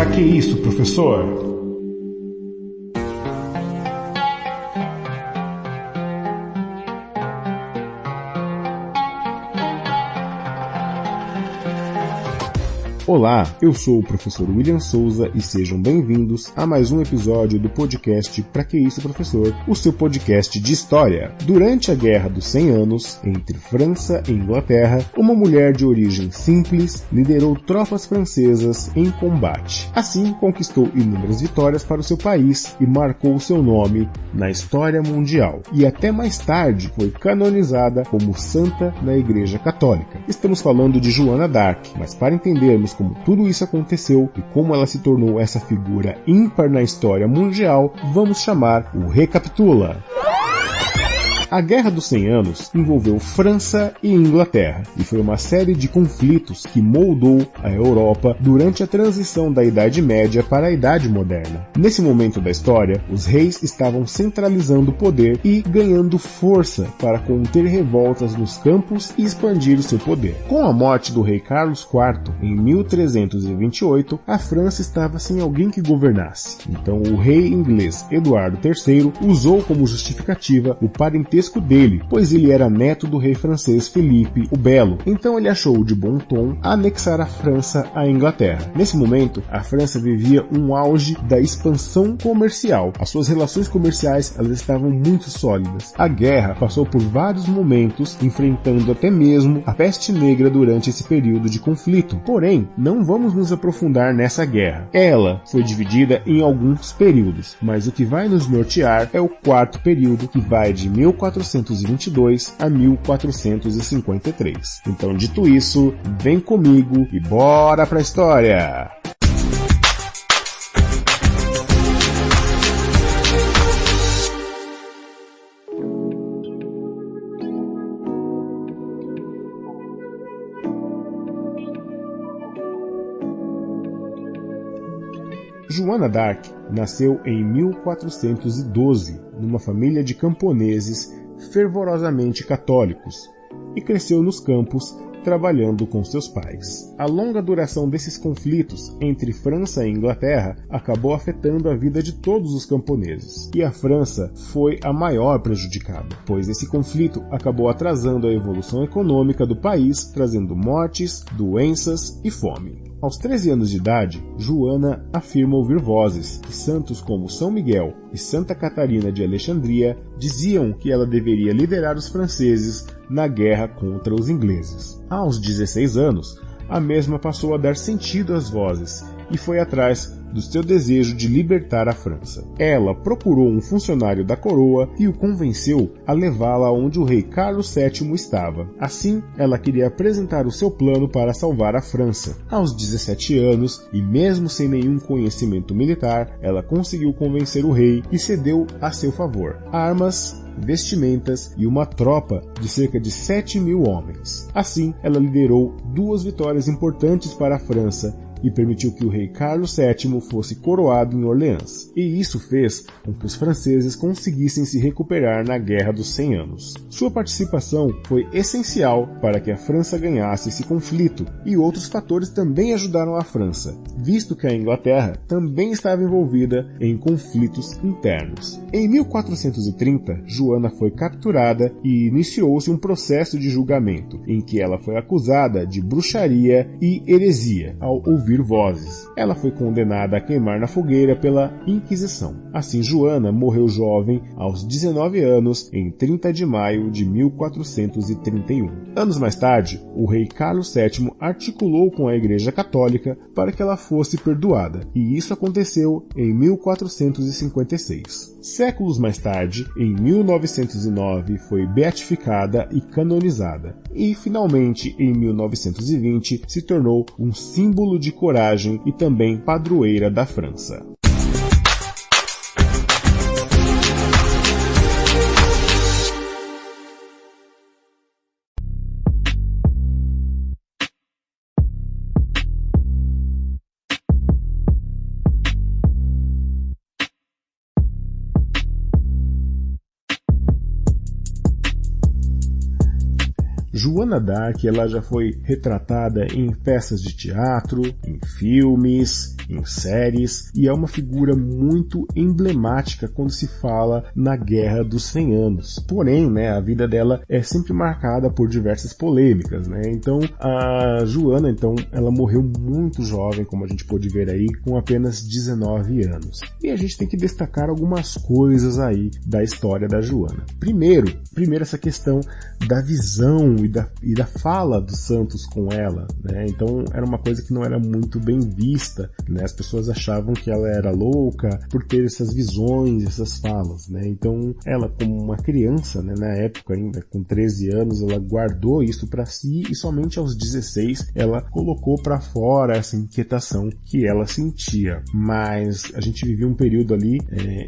Pra que isso, professor? Olá, eu sou o professor William Souza e sejam bem-vindos a mais um episódio do podcast Pra que isso, professor? O seu podcast de história. Durante a Guerra dos 100 Anos, entre França e Inglaterra, uma mulher de origem simples liderou tropas francesas em combate. Assim, conquistou inúmeras vitórias para o seu país e marcou seu nome na história mundial. E até mais tarde foi canonizada como santa na Igreja Católica. Estamos falando de Joana d'Arc, mas para entendermos como tudo isso aconteceu e como ela se tornou essa figura ímpar na história mundial, vamos chamar o Recapitula. A Guerra dos 100 Anos envolveu França e Inglaterra e foi uma série de conflitos que moldou a Europa durante a transição da Idade Média para a Idade Moderna. Nesse momento da história, os reis estavam centralizando o poder e ganhando força para conter revoltas nos campos e expandir o seu poder. Com a morte do rei Carlos IV em 1328, a França estava sem alguém que governasse. Então o rei inglês Eduardo III usou como justificativa o parentesco dele, pois ele era neto do rei francês Felipe o Belo. Então ele achou de bom tom anexar a França à Inglaterra. Nesse momento, a França vivia um auge da expansão comercial. As suas relações comerciais elas estavam muito sólidas. A guerra passou por vários momentos, enfrentando até mesmo a peste negra durante esse período de conflito. Porém, não vamos nos aprofundar nessa guerra. Ela foi dividida em alguns períodos, mas o que vai nos nortear é o quarto período, que vai de 1422 a 1453. Então, dito isso, vem comigo e bora pra história! Joana d'Arc nasceu em 1412, numa família de camponeses fervorosamente católicos, e cresceu nos campos trabalhando com seus pais. A longa duração desses conflitos entre França e Inglaterra acabou afetando a vida de todos os camponeses, e a França foi a maior prejudicada, pois esse conflito acabou atrasando a evolução econômica do país, trazendo mortes, doenças e fome. Aos 13 anos de idade, Joana afirma ouvir vozes que santos como São Miguel e Santa Catarina de Alexandria diziam que ela deveria liderar os franceses na guerra contra os ingleses. Aos 16 anos, a mesma passou a dar sentido às vozes e foi atrás do seu desejo de libertar a França. Ela procurou um funcionário da coroa e o convenceu a levá-la onde o rei Carlos VII estava. Assim, ela queria apresentar o seu plano para salvar a França. Aos 17 anos, e mesmo sem nenhum conhecimento militar, ela conseguiu convencer o rei e cedeu a seu favor armas, vestimentas e uma tropa de cerca de 7.000 homens. Assim, ela liderou 2 vitórias importantes para a França e permitiu que o rei Carlos VII fosse coroado em Orleans. E isso fez com que os franceses conseguissem se recuperar na Guerra dos 100 Anos. Sua participação foi essencial para que a França ganhasse esse conflito, e outros fatores também ajudaram a França, visto que a Inglaterra também estava envolvida em conflitos internos. Em 1430, Joana foi capturada e iniciou-se um processo de julgamento, em que ela foi acusada de bruxaria e heresia ao ouvir vozes. Ela foi condenada a queimar na fogueira pela Inquisição. Assim, Joana morreu jovem aos 19 anos em 30 de maio de 1431. Anos mais tarde, o rei Carlos VII articulou com a Igreja Católica para que ela fosse perdoada, e isso aconteceu em 1456. Séculos mais tarde, em 1909, foi beatificada e canonizada, e finalmente, em 1920, se tornou um símbolo de coragem e também padroeira da França. Joana d'Arc, ela já foi retratada em peças de teatro, em filmes, em séries, e é uma figura muito emblemática quando se fala na Guerra dos 100 Anos. Porém, né, a vida dela é sempre marcada por diversas polêmicas, né? Então, a Joana, ela morreu muito jovem, como a gente pôde ver aí, com apenas 19 anos. E a gente tem que destacar algumas coisas aí da história da Joana. Primeiro essa questão da visão e da fala dos santos com ela, né? Então, era uma coisa que não era muito bem vista, né? As pessoas achavam que ela era louca por ter essas visões, essas falas, né? Então, ela, como uma criança, né, na época ainda, com 13 anos, ela guardou isso para si e somente aos 16 ela colocou para fora essa inquietação que ela sentia. Mas a gente vivia um período ali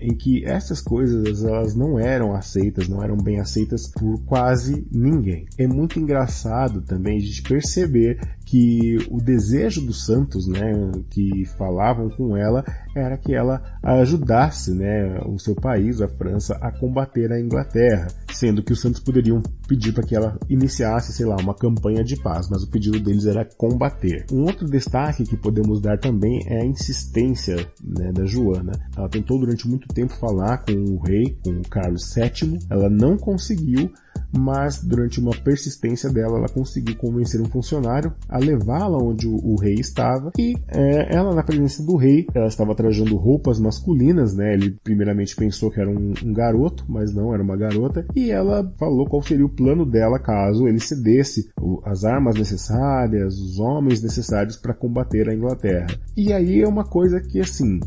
em que essas coisas elas não eram aceitas, não eram bem aceitas por quase ninguém. É muito engraçado também a gente perceber que o desejo dos santos, né, que falavam com ela, era que ela ajudasse, né, o seu país, a França, a combater a Inglaterra, sendo que os santos poderiam pedir para que ela iniciasse, sei lá, uma campanha de paz, mas o pedido deles era combater. Um outro destaque que podemos dar também é a insistência, né, da Joana. Ela tentou durante muito tempo falar com o rei, com o Carlos VII, ela não conseguiu, mas durante uma persistência dela, ela conseguiu convencer um funcionário a levá-la onde o rei estava, e ela, na presença do rei, ela estava trajando roupas masculinas, né? Ele primeiramente pensou que era um garoto, mas não, era uma garota, e ela falou qual seria o plano dela caso ele cedesse as armas necessárias, os homens necessários para combater a Inglaterra. E aí é uma coisa que, assim,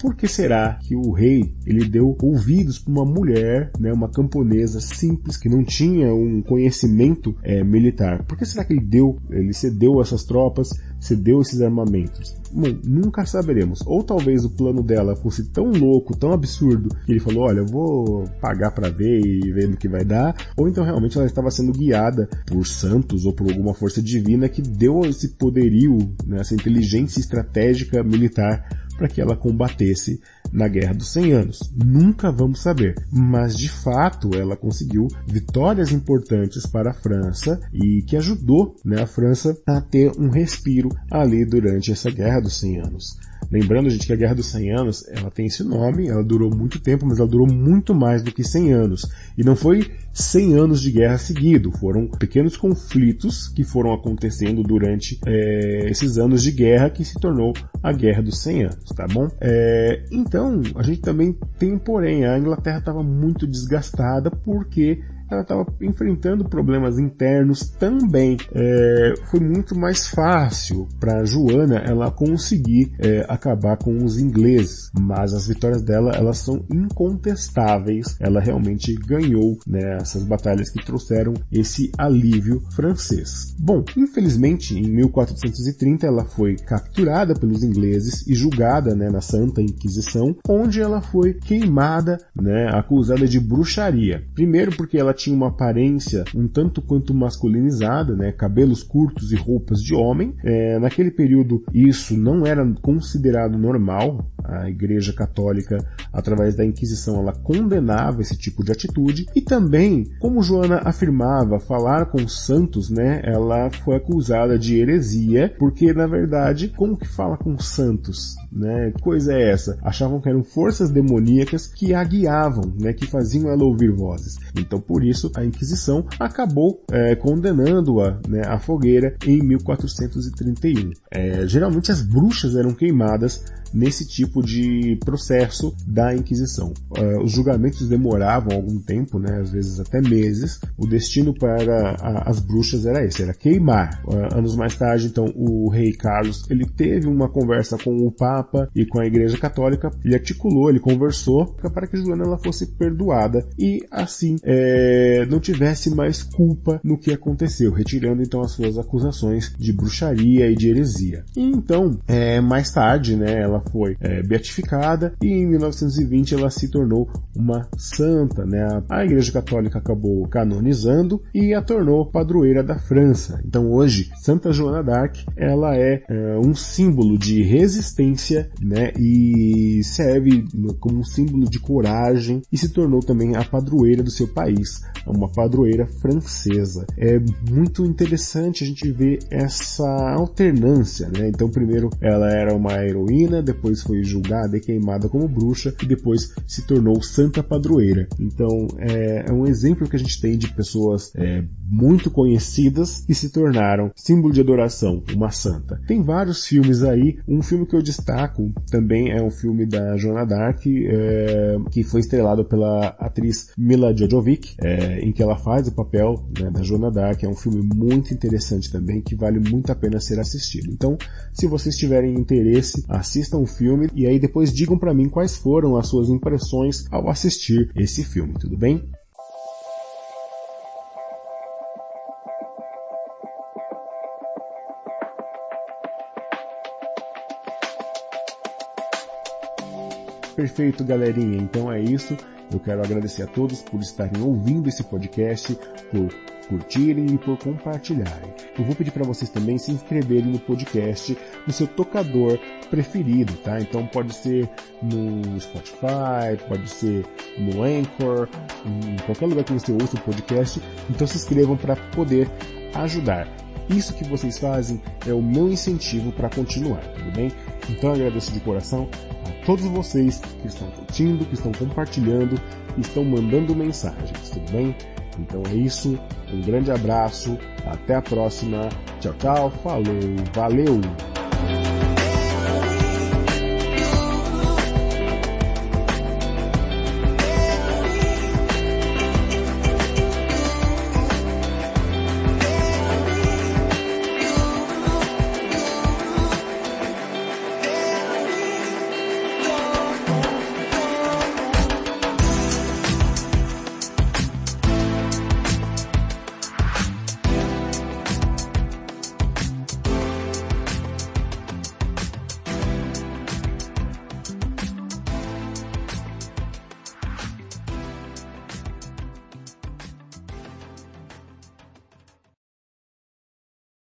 por que será que o rei, ele deu ouvidos para uma mulher, né, uma camponesa simples, que não tinha um conhecimento militar? Por que será que ele cedeu essas tropas, cedeu esses armamentos? Bom, nunca saberemos. Ou talvez o plano dela fosse tão louco, tão absurdo, que ele falou, olha, eu vou pagar para ver e ver no que vai dar, ou então realmente ela estava sendo guiada por santos ou por alguma força divina que deu esse poderio, né, essa inteligência estratégica militar para que ela combatesse na Guerra dos 100 Anos. Nunca vamos saber, mas de fato ela conseguiu vitórias importantes para a França e que ajudou, né, a França a ter um respiro ali durante essa Guerra dos 100 Anos. Lembrando, gente, que a Guerra dos 100 Anos, ela tem esse nome, ela durou muito tempo, mas ela durou muito mais do que 100 anos. E não foi 100 anos de guerra seguido, foram pequenos conflitos que foram acontecendo durante esses anos de guerra que se tornou a Guerra dos 100 Anos, tá bom? Então, a gente também tem, porém, a Inglaterra estava muito desgastada porque ela estava enfrentando problemas internos também. Foi muito mais fácil para Joana ela conseguir acabar com os ingleses, mas as vitórias dela, elas são incontestáveis. Ela realmente ganhou, né, essas batalhas que trouxeram esse alívio francês. Bom, infelizmente em 1430 ela foi capturada pelos ingleses e julgada, né, na Santa Inquisição, onde ela foi queimada, né, acusada de bruxaria. Primeiro porque ela tinha uma aparência um tanto quanto masculinizada, né, cabelos curtos e roupas de homem. Naquele período isso não era considerado normal. A Igreja Católica, através da Inquisição, ela condenava esse tipo de atitude. E também, como Joana afirmava falar com os santos, né, ela foi acusada de heresia, porque na verdade, como que fala com os santos? Né? Que coisa é essa? Achavam que eram forças demoníacas que a guiavam, né, que faziam ela ouvir vozes. Então por isso a Inquisição acabou condenando-a, né, à fogueira em 1431. Geralmente as bruxas eram queimadas nesse tipo de processo da Inquisição. Os julgamentos demoravam algum tempo, né, às vezes até meses. O destino para as bruxas era esse, era queimar. Anos mais tarde, então, o rei Carlos, ele teve uma conversa com o Papa e com a Igreja Católica, ele articulou, ele conversou para que Joana ela fosse perdoada e assim não tivesse mais culpa no que aconteceu, retirando então as suas acusações de bruxaria e de heresia. E então, mais tarde, né, ela ela foi beatificada e em 1920 ela se tornou uma santa, né? A Igreja Católica acabou canonizando e a tornou padroeira da França. Então hoje, Santa Joana d'Arc, ela é um símbolo de resistência, né? E serve como um símbolo de coragem e se tornou também a padroeira do seu país, uma padroeira francesa. É muito interessante a gente ver essa alternância, né? Então primeiro ela era uma heroína, depois foi julgada e queimada como bruxa e depois se tornou santa padroeira. Então é um exemplo que a gente tem de pessoas muito conhecidas que se tornaram símbolo de adoração, uma santa. Tem vários filmes aí, um filme que eu destaco também é um filme da Joana d'Arc, que foi estrelado pela atriz Mila Jovovich, em que ela faz o papel, né, da Joana d'Arc. É um filme muito interessante também, que vale muito a pena ser assistido. Então, se vocês tiverem interesse, assistam o filme e aí depois digam para mim quais foram as suas impressões ao assistir esse filme, tudo bem? Perfeito, galerinha. Então é isso. Eu quero agradecer a todos por estarem ouvindo esse podcast, por curtirem e por compartilharem. Eu vou pedir para vocês também se inscreverem no podcast no seu tocador preferido, tá? Então pode ser no Spotify, pode ser no Anchor, em qualquer lugar que você ouça o podcast. Então se inscrevam para poder ajudar. Isso que vocês fazem é o meu incentivo para continuar, tudo bem? Então eu agradeço de coração a todos vocês que estão curtindo, que estão compartilhando, que estão mandando mensagens, tudo bem? Então é isso, um grande abraço, até a próxima, tchau, tchau, falou, valeu!